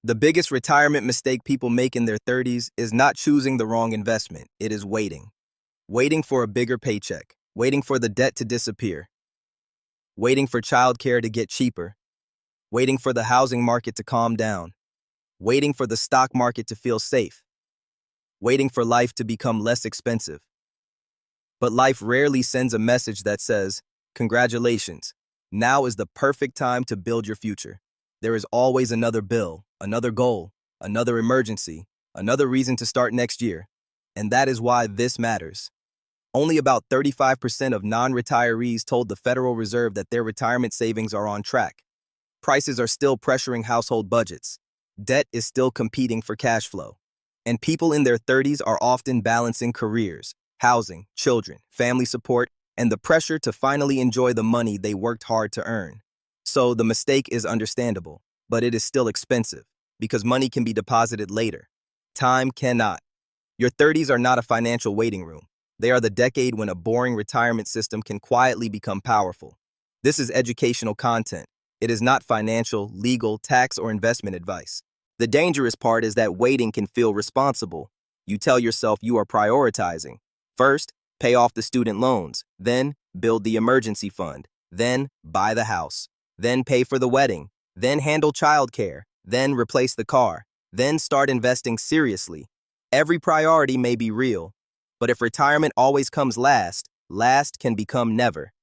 The biggest retirement mistake people make in their 30s is not choosing the wrong investment. It is waiting. Waiting for a bigger paycheck, waiting for the debt to disappear, waiting for childcare to get cheaper, waiting for the housing market to calm down, waiting for the stock market to feel safe, waiting for life to become less expensive. But life rarely sends a message that says, "Congratulations, now is the perfect time to build your future." There is always another bill, another goal, another emergency, another reason to start next year. And that is why this matters. Only about 35% of non-retirees told the Federal Reserve that their retirement savings are on track. Prices are still pressuring household budgets. Debt is still competing for cash flow. And people in their 30s are often balancing careers, housing, children, family support, and the pressure to finally enjoy the money they worked hard to earn. So the mistake is understandable, but it is still expensive because money can be deposited later. Time cannot. Your 30s are not a financial waiting room. They are the decade when a boring retirement system can quietly become powerful. This is educational content. It is not financial, legal, tax, or investment advice. The dangerous part is that waiting can feel responsible. You tell yourself you are prioritizing. First, pay off the student loans, then build the emergency fund, then buy the house, then pay for the wedding, then handle childcare, then replace the car, then start investing seriously. Every priority may be real, but if retirement always comes last, last can become never.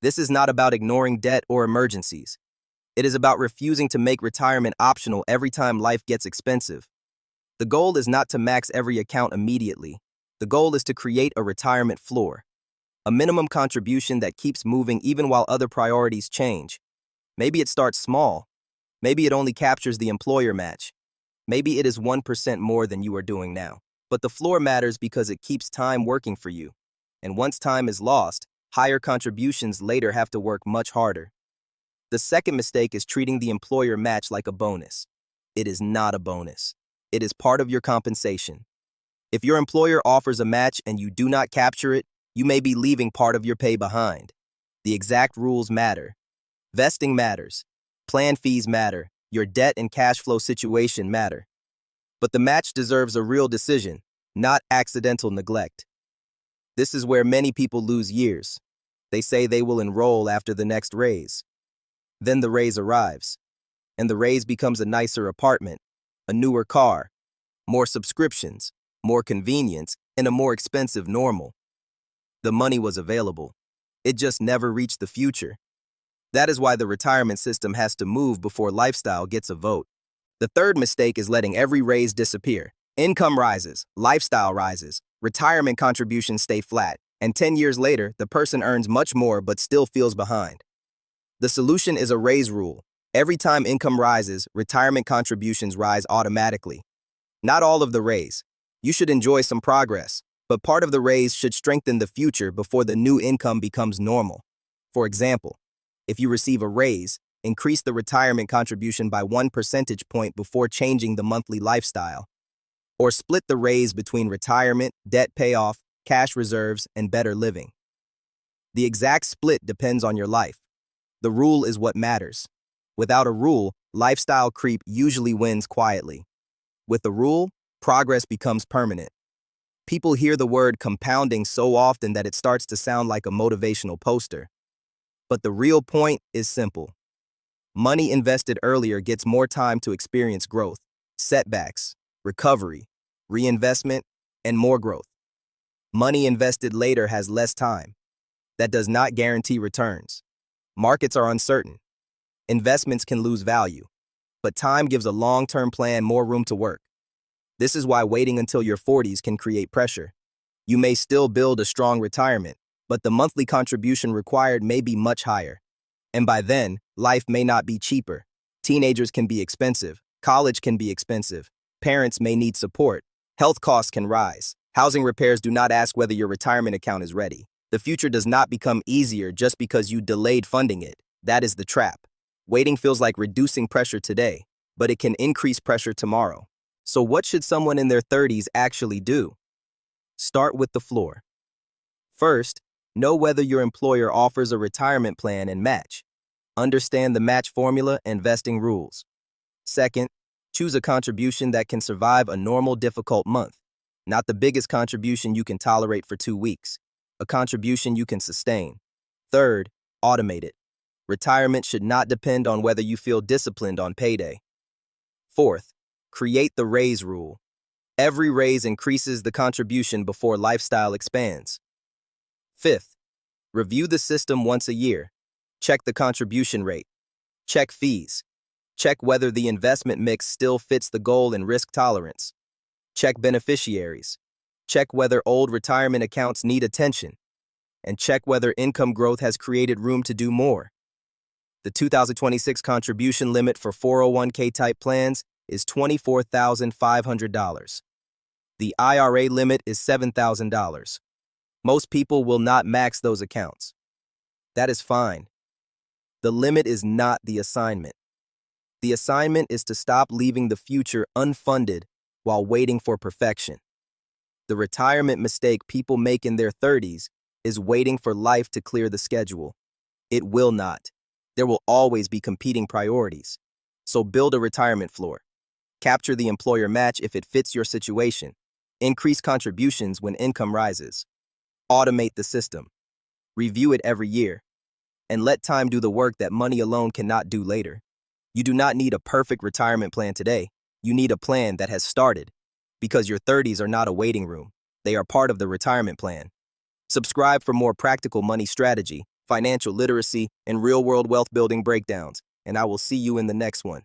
This is not about ignoring debt or emergencies. It is about refusing to make retirement optional every time life gets expensive. The goal is not to max every account immediately. The goal is to create a retirement floor, a minimum contribution that keeps moving even while other priorities change. Maybe it starts small. Maybe it only captures the employer match. Maybe it is 1% more than you are doing now. But the floor matters because it keeps time working for you. And once time is lost, higher contributions later have to work much harder. The second mistake is treating the employer match like a bonus. It is not a bonus. It is part of your compensation. If your employer offers a match and you do not capture it, you may be leaving part of your pay behind. The exact rules matter. Vesting matters. Plan fees matter. Your debt and cash flow situation matter. But the match deserves a real decision, not accidental neglect. This is where many people lose years. They say they will enroll after the next raise. Then the raise arrives, and the raise becomes a nicer apartment, a newer car, more subscriptions, more convenience, and a more expensive normal. The money was available. It just never reached the future. That is why the retirement system has to move before lifestyle gets a vote. The third mistake is letting every raise disappear. Income rises, lifestyle rises, retirement contributions stay flat, and 10 years later, the person earns much more but still feels behind. The solution is a raise rule. Every time income rises, retirement contributions rise automatically. Not all of the raise. You should enjoy some progress, but part of the raise should strengthen the future before the new income becomes normal. For example, if you receive a raise, increase the retirement contribution by 1 percentage point before changing the monthly lifestyle. Or split the raise between retirement, debt payoff, cash reserves, and better living. The exact split depends on your life. The rule is what matters. Without a rule, lifestyle creep usually wins quietly. With a rule, progress becomes permanent. People hear the word compounding so often that it starts to sound like a motivational poster. But the real point is simple. Money invested earlier gets more time to experience growth, setbacks, recovery, reinvestment, and more growth. Money invested later has less time. That does not guarantee returns. Markets are uncertain. Investments can lose value. But time gives a long-term plan more room to work. This is why waiting until your 40s can create pressure. You may still build a strong retirement, but the monthly contribution required may be much higher. And by then, life may not be cheaper. Teenagers can be expensive. College can be expensive. Parents may need support. Health costs can rise. Housing repairs do not ask whether your retirement account is ready. The future does not become easier just because you delayed funding it. That is the trap. Waiting feels like reducing pressure today, but it can increase pressure tomorrow. So what should someone in their 30s actually do? Start with the floor. First, know whether your employer offers a retirement plan and match. Understand the match formula and vesting rules. Second, Choose a contribution that can survive a normal, difficult month, not the biggest contribution you can tolerate for 2 weeks, a contribution you can sustain. Third, automate it. Retirement should not depend on whether you feel disciplined on payday. Fourth, create the raise rule. Every raise increases the contribution before lifestyle expands. Fifth, review the system once a year. Check the contribution rate. Check fees. Check whether the investment mix still fits the goal and risk tolerance. Check beneficiaries. Check whether old retirement accounts need attention. And check whether income growth has created room to do more. The 2026 contribution limit for 401k type plans is $24,500. The IRA limit is $7,000. Most people will not max those accounts. That is fine. The limit is not the assignment. The assignment is to stop leaving the future unfunded while waiting for perfection. The retirement mistake people make in their 30s is waiting for life to clear the schedule. It will not. There will always be competing priorities. So build a retirement floor. Capture the employer match if it fits your situation. Increase contributions when income rises. Automate the system. Review it every year. And let time do the work that money alone cannot do later. You do not need a perfect retirement plan today. You need a plan that has started. Because your 30s are not a waiting room. They are part of the retirement plan. Subscribe for more practical money strategy, financial literacy, and real-world wealth building breakdowns, and I will see you in the next one.